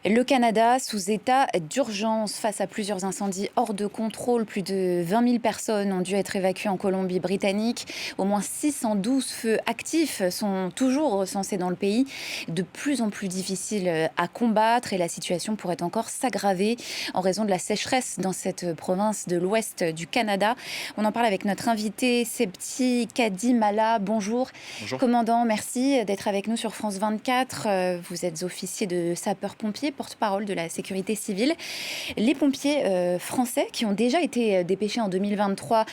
Le Canada sous état d'urgence face à plusieurs incendies hors de contrôle. Plus de 20 000 personnes ont dû être évacuées en Colombie-Britannique. Au moins 612 feux actifs sont toujours recensés dans le pays. De plus en plus difficile à combattre et la situation pourrait encore s'aggraver en raison de la sécheresse dans cette province de l'ouest du Canada. On en parle avec notre invité Septi Kadimala. Bonjour. Bonjour. Commandant, merci d'être avec nous sur France 24. Vous êtes officier de sapeurs-pompiers, porte-parole de la sécurité civile. Les pompiers français qui ont déjà été dépêchés en 2023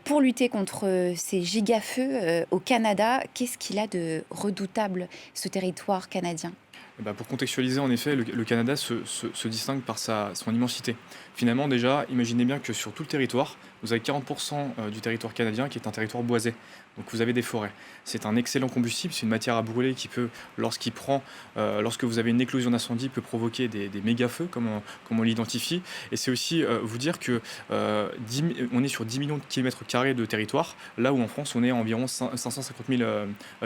pour lutter contre ces gigafeux au Canada, qu'est-ce qu'il a de redoutable, ce territoire canadien ? Eh ben, pour contextualiser, en effet, le Canada se distingue par son immensité. Finalement, déjà, imaginez bien que sur tout le territoire, vous avez 40% du territoire canadien qui est un territoire boisé. Donc vous avez des forêts. C'est un excellent combustible, c'est une matière à brûler qui peut, lorsque vous avez une éclosion d'incendie, peut provoquer des méga-feux, comme on l'identifie. Et c'est aussi vous dire que on est sur 10 millions de kilomètres carrés de territoire, là où en France, on est à environ 550 000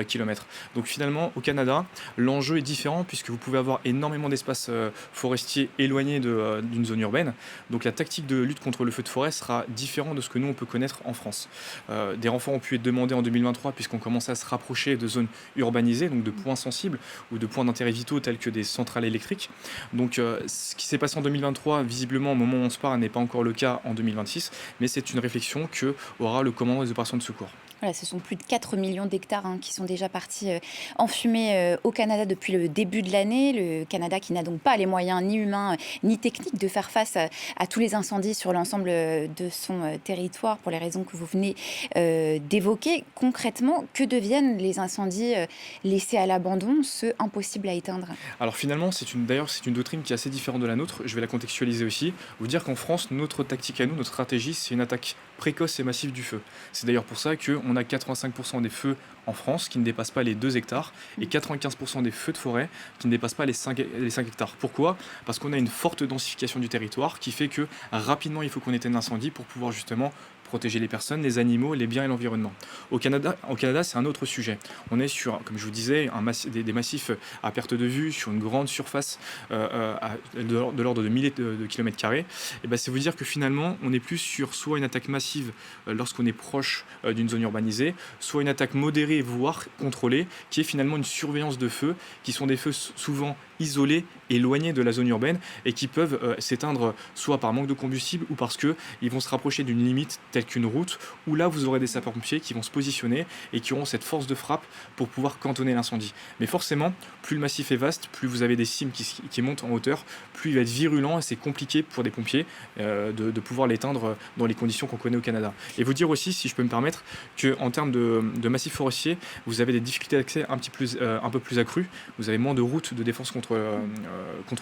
kilomètres. Donc finalement, au Canada, l'enjeu est différent puisque vous pouvez avoir énormément d'espaces forestiers éloignés d'une zone urbaine. Donc la tactique de lutte contre le feu de forêt sera différente de ce que nous on peut connaître en France. Des renforts ont pu être demandés en 2023 puisqu'on commençait à se rapprocher de zones urbanisées, donc de points sensibles ou de points d'intérêt vitaux tels que des centrales électriques. Donc ce qui s'est passé en 2023, visiblement au moment où on se parle, n'est pas encore le cas en 2026, mais c'est une réflexion que aura le commandant des opérations de secours. Voilà, ce sont plus de 4 millions d'hectares qui sont déjà partis en fumée au Canada depuis le début de l'année. Le Canada qui n'a donc pas les moyens ni humains ni techniques de faire face à tous les incendies sur l'ensemble de son territoire pour les raisons que vous venez d'évoquer. Concrètement, que deviennent les incendies laissés à l'abandon, ceux impossibles à éteindre ? Alors finalement, d'ailleurs, c'est une doctrine qui est assez différente de la nôtre. Je vais la contextualiser aussi. Vous dire qu'en France, notre tactique à nous, notre stratégie, c'est une attaque précoce et massive du feu. C'est d'ailleurs pour ça qu'on a 85% des feux en France qui ne dépassent pas les 2 hectares et 95% des feux de forêt qui ne dépassent pas les 5 hectares. Pourquoi ? Parce qu'on a une forte densification du territoire qui fait que rapidement, il faut qu'on éteigne l'incendie pour pouvoir justement protéger les personnes, les animaux, les biens et l'environnement. Au Canada, c'est un autre sujet. On est sur, comme je vous disais, des massifs à perte de vue, sur une grande surface de l'ordre de milliers de kilomètres carrés. Et ben, c'est vous dire que finalement, on est plus sur soit une attaque massive lorsqu'on est proche d'une zone urbanisée, soit une attaque modérée, voire contrôlée, qui est finalement une surveillance de feux, qui sont des feux souvent isolés, éloignés de la zone urbaine et qui peuvent s'éteindre soit par manque de combustible ou parce qu'ils vont se rapprocher d'une limite telle qu'une route où là vous aurez des sapeurs-pompiers qui vont se positionner et qui auront cette force de frappe pour pouvoir cantonner l'incendie. Mais forcément, plus le massif est vaste, plus vous avez des cimes qui montent en hauteur, plus il va être virulent et c'est compliqué pour des pompiers de pouvoir l'éteindre dans les conditions qu'on connaît au Canada. Et vous dire aussi, si je peux me permettre, qu'en termes de massif forestier, vous avez des difficultés d'accès un peu plus accrues, vous avez moins de routes de défense contre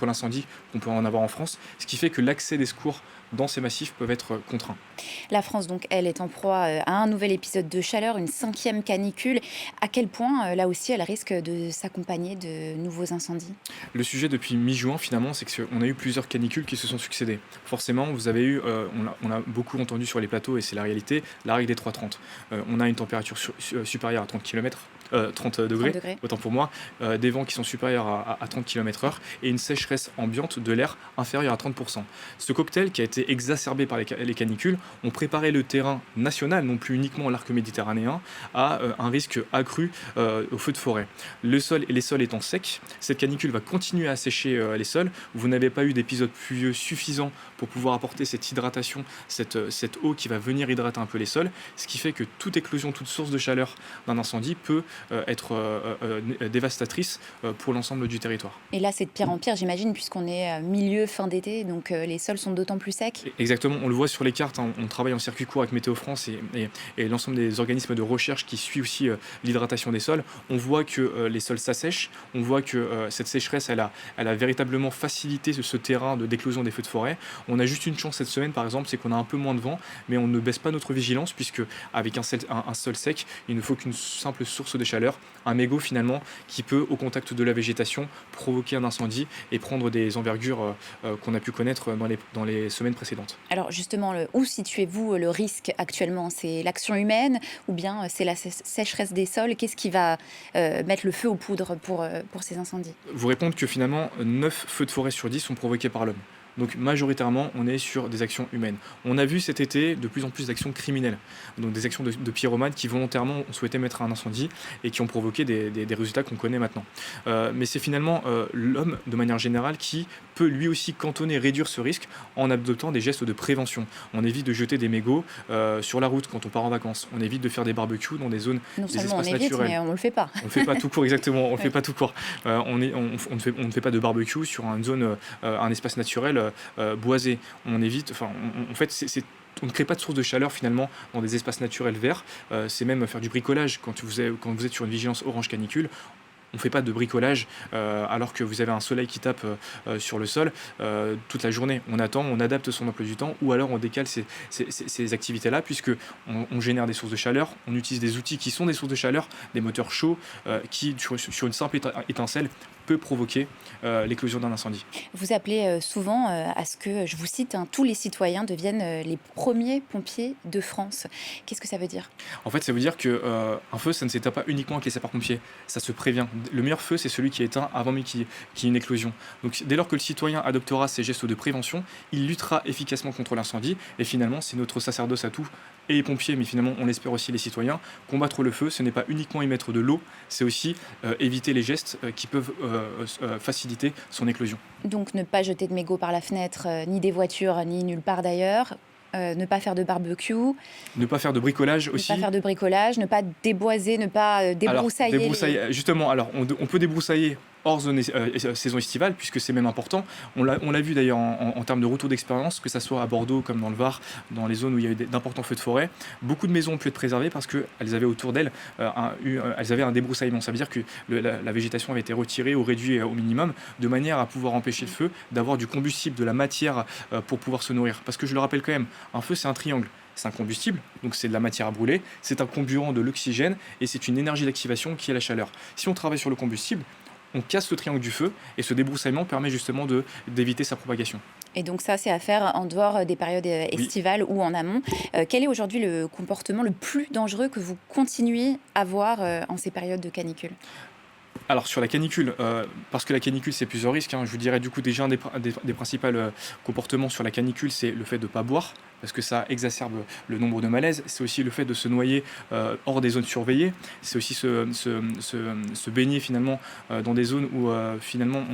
l'incendie qu'on peut en avoir en France, ce qui fait que l'accès des secours dans ces massifs peuvent être contraints. La France, donc, elle est en proie à un nouvel épisode de chaleur, une 5e canicule. À quel point, là aussi, elle risque de s'accompagner de nouveaux incendies ? Le sujet depuis mi-juin, finalement, c'est qu'on a eu plusieurs canicules qui se sont succédées. Forcément, vous avez eu, on a beaucoup entendu sur les plateaux, et c'est la réalité, la règle des 3,30. On a une température supérieure à 30 degrés, autant pour moi, des vents qui sont supérieurs à 30 km/h et une sécheresse ambiante de l'air inférieure à 30%. Ce cocktail qui a été exacerbé par les canicules ont préparé le terrain national, non plus uniquement l'arc méditerranéen, à un risque accru au feu de forêt. Les sols étant secs, cette canicule va continuer à assécher les sols. Vous n'avez pas eu d'épisode pluvieux suffisant pour pouvoir apporter cette hydratation, cette eau qui va venir hydrater un peu les sols, ce qui fait que toute éclosion, toute source de chaleur d'un incendie peut être dévastatrice pour l'ensemble du territoire. Et là, c'est de pire en pire, j'imagine, puisqu'on est fin d'été, donc les sols sont d'autant plus secs. Exactement, on le voit sur les cartes, hein, on travaille en circuit court avec Météo France et l'ensemble des organismes de recherche qui suivent aussi l'hydratation des sols. On voit que les sols s'assèchent, on voit que cette sécheresse, elle a véritablement facilité ce terrain d'éclosion des feux de forêt. On a juste une chance cette semaine, par exemple, c'est qu'on a un peu moins de vent, mais on ne baisse pas notre vigilance, puisque avec un sol sec, il ne faut qu'une simple source de chaleur chaleur, un mégot finalement qui peut, au contact de la végétation, provoquer un incendie et prendre des envergures qu'on a pu connaître dans les semaines précédentes. Alors justement, où situez-vous le risque actuellement? C'est l'action humaine ou bien c'est la sécheresse des sols? Qu'est-ce qui va mettre le feu aux poudres pour ces incendies? Vous répondre que finalement 9 feux de forêt sur 10 sont provoqués par l'homme. Donc majoritairement, on est sur des actions humaines. On a vu cet été de plus en plus d'actions criminelles, donc des actions de pyromanes qui volontairement ont souhaité mettre un incendie et qui ont provoqué des résultats qu'on connaît maintenant. Mais c'est finalement l'homme, de manière générale, qui peut lui aussi cantonner, réduire ce risque en adoptant des gestes de prévention. On évite de jeter des mégots sur la route quand on part en vacances. On évite de faire des barbecues dans des zones, Non des seulement on espaces évite, naturels. mais on ne le fait pas. On ne fait pas tout court, exactement. On ne Oui. fait pas tout court. On ne fait pas de barbecue sur une zone, un espace naturel boisé. On évite. Enfin, en fait, on ne crée pas de source de chaleur finalement dans des espaces naturels verts. C'est même faire du bricolage quand vous êtes sur une vigilance orange canicule. On ne fait pas de bricolage alors que vous avez un soleil qui tape sur le sol toute la journée. On attend, on adapte son emploi du temps ou alors on décale ces activités-là puisque on génère des sources de chaleur, on utilise des outils qui sont des sources de chaleur, des moteurs chauds qui, sur une simple étincelle, peut provoquer l'éclosion d'un incendie. Vous appelez souvent à ce que, je vous cite, hein, tous les citoyens deviennent les premiers pompiers de France. Qu'est-ce que ça veut dire? En fait, ça veut dire que un feu, ça ne s'éteint pas uniquement avec les sapeurs-pompiers, ça se prévient. Le meilleur feu, c'est celui qui est éteint avant même qu'il y ait une éclosion. Donc, dès lors que le citoyen adoptera ces gestes de prévention, il luttera efficacement contre l'incendie. Et finalement, c'est notre sacerdoce à tous, et les pompiers, mais finalement, on l'espère aussi les citoyens. Combattre le feu, ce n'est pas uniquement y mettre de l'eau, c'est aussi éviter les gestes qui peuvent faciliter son éclosion. Donc ne pas jeter de mégots par la fenêtre, ni des voitures, ni nulle part d'ailleurs. Ne pas faire de barbecue, Ne pas faire de bricolage ne aussi. pas faire de bricolage, ne pas déboiser, ne pas Alors, débroussailler. justement, alors on peut débroussailler hors saison estivale, puisque c'est même important. On l'a vu d'ailleurs en termes de retour d'expérience, que ce soit à Bordeaux comme dans le Var, dans les zones où il y a eu d'importants feux de forêt. Beaucoup de maisons ont pu être préservées parce qu'elles avaient autour d'elles elles avaient un débroussaillement. Ça veut dire que la végétation avait été retirée ou réduite au minimum, de manière à pouvoir empêcher le feu d'avoir du combustible, de la matière pour pouvoir se nourrir. Parce que je le rappelle quand même, un feu c'est un triangle. C'est un combustible, donc c'est de la matière à brûler, c'est un comburant de l'oxygène et c'est une énergie d'activation qui est la chaleur. Si on travaille sur le combustible, on casse le triangle du feu et ce débroussaillement permet justement d'éviter sa propagation. Et donc ça, c'est à faire en dehors des périodes Oui. estivales ou en amont. Quel est aujourd'hui le comportement le plus dangereux que vous continuez à voir en ces périodes de canicule? Alors sur la canicule, parce que la canicule c'est plusieurs risques, hein, je vous dirais du coup déjà un des principaux comportements sur la canicule, c'est le fait de ne pas boire, parce que ça exacerbe le nombre de malaises. C'est aussi le fait de se noyer hors des zones surveillées. C'est aussi se baigner finalement dans des zones où finalement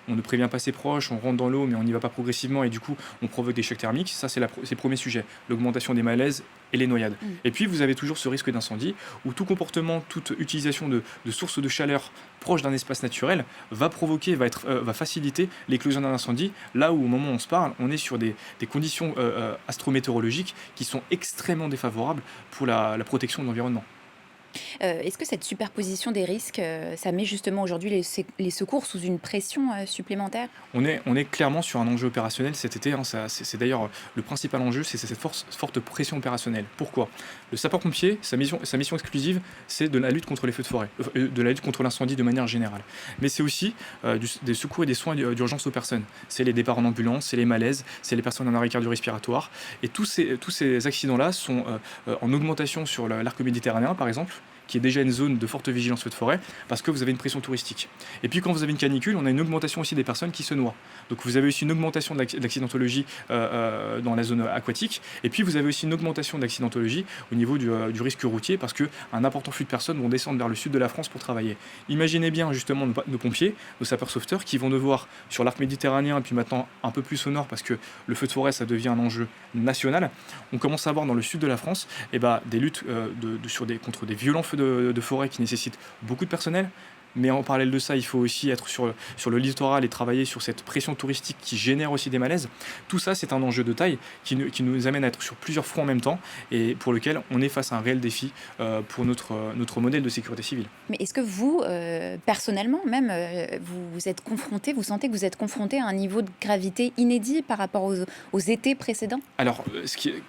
on ne prévient pas ses proches, on rentre dans l'eau mais on n'y va pas progressivement et du coup on provoque des chocs thermiques. Ça c'est le premier sujet, l'augmentation des malaises et les noyades. Et puis vous avez toujours ce risque d'incendie où tout comportement, toute utilisation de sources de chaleur proche d'un espace naturel va provoquer, va faciliter l'éclosion d'un incendie, là où au moment où on se parle, on est sur des conditions astrométéorologiques qui sont extrêmement défavorables pour la protection de l'environnement. Est-ce que cette superposition des risques, ça met justement aujourd'hui les secours sous une pression supplémentaire? On est clairement sur un enjeu opérationnel cet été, hein, c'est d'ailleurs le principal enjeu, c'est cette forte pression opérationnelle. Pourquoi? Le sapeur-pompier, sa mission exclusive, c'est de la lutte contre les feux de forêt, de la lutte contre l'incendie de manière générale. Mais c'est aussi des secours et des soins d'urgence aux personnes. C'est les départs en ambulance, c'est les malaises, c'est les personnes en arrêt cardio-respiratoire. Et tous ces accidents-là sont en augmentation sur l'arc méditerranéen, par exemple, qui est déjà une zone de forte vigilance feu de forêt, parce que vous avez une pression touristique. Et puis quand vous avez une canicule, on a une augmentation aussi des personnes qui se noient. Donc vous avez aussi une augmentation de l'accidentologie dans la zone aquatique, et puis vous avez aussi une augmentation de l'accidentologie au niveau du risque routier, parce qu'un important flux de personnes vont descendre vers le sud de la France pour travailler. Imaginez bien justement nos pompiers, nos sapeurs-sauveteurs, qui vont devoir, sur l'arc méditerranéen, et puis maintenant un peu plus au nord, parce que le feu de forêt, ça devient un enjeu national, on commence à avoir dans le sud de la France des luttes contre des violents feux de forêt qui nécessitent beaucoup de personnel, Mais en parallèle de ça, il faut aussi être sur le littoral et travailler sur cette pression touristique qui génère aussi des malaises. Tout ça, c'est un enjeu de taille qui nous amène à être sur plusieurs fronts en même temps et pour lequel on est face à un réel défi pour notre modèle de sécurité civile. Mais est-ce que vous, personnellement même, vous êtes confronté, vous sentez que vous êtes confronté à un niveau de gravité inédit par rapport aux étés précédents? Alors,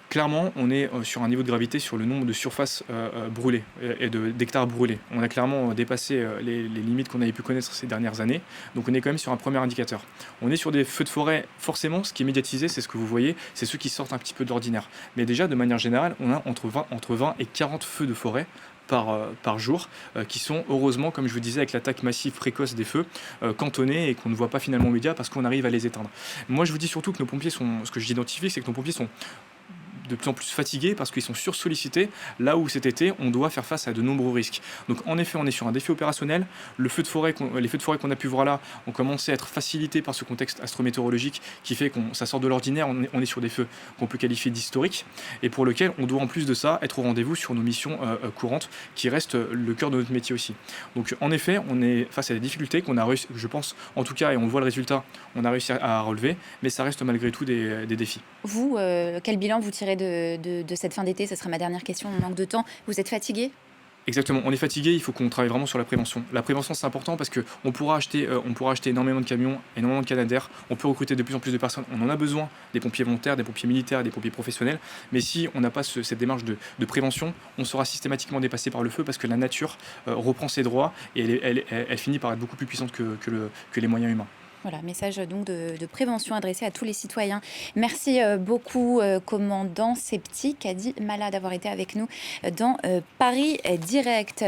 clairement, on est sur un niveau de gravité sur le nombre de surfaces brûlées et d'hectares brûlés. On a clairement dépassé les limites qu'on avait pu connaître ces dernières années. Donc, on est quand même sur un premier indicateur. On est sur des feux de forêt, forcément, ce qui est médiatisé, c'est ce que vous voyez, c'est ceux qui sortent un petit peu de l'ordinaire. Mais déjà, de manière générale, on a entre 20 et 40 feux de forêt par jour, qui sont heureusement, comme je vous disais, avec l'attaque massive précoce des feux, cantonnés et qu'on ne voit pas finalement aux médias parce qu'on arrive à les éteindre. Moi, je vous dis surtout que nos pompiers sont, ce que j'identifie, c'est que nos pompiers sont de plus en plus fatigués parce qu'ils sont sursollicités, là où cet été, on doit faire face à de nombreux risques. Donc en effet, on est sur un défi opérationnel. Les feux de forêt qu'on a pu voir là ont commencé à être facilités par ce contexte astrométéorologique qui fait que ça sort de l'ordinaire, on est sur des feux qu'on peut qualifier d'historiques et pour lesquels on doit en plus de ça être au rendez-vous sur nos missions courantes qui restent le cœur de notre métier aussi. Donc en effet, on est face à des difficultés qu'on a réussi, je pense en tout cas, et on voit le résultat, on a réussi à relever, mais ça reste malgré tout des défis. Vous, quel bilan vous tirez de cette fin d'été? Ce sera ma dernière question, on manque de temps. Vous êtes fatigué? Exactement, on est fatigué, il faut qu'on travaille vraiment sur la prévention. La prévention, c'est important parce qu'on pourra acheter énormément de camions, énormément de Canadair, on peut recruter de plus en plus de personnes, on en a besoin, des pompiers volontaires, des pompiers militaires, des pompiers professionnels, mais si on n'a pas cette démarche de prévention, on sera systématiquement dépassé par le feu parce que la nature reprend ses droits et elle finit par être beaucoup plus puissante que les moyens humains. Voilà, message donc de prévention adressé à tous les citoyens. Merci beaucoup, commandant Septi, Kadi Mala, d'avoir été avec nous dans Paris Direct.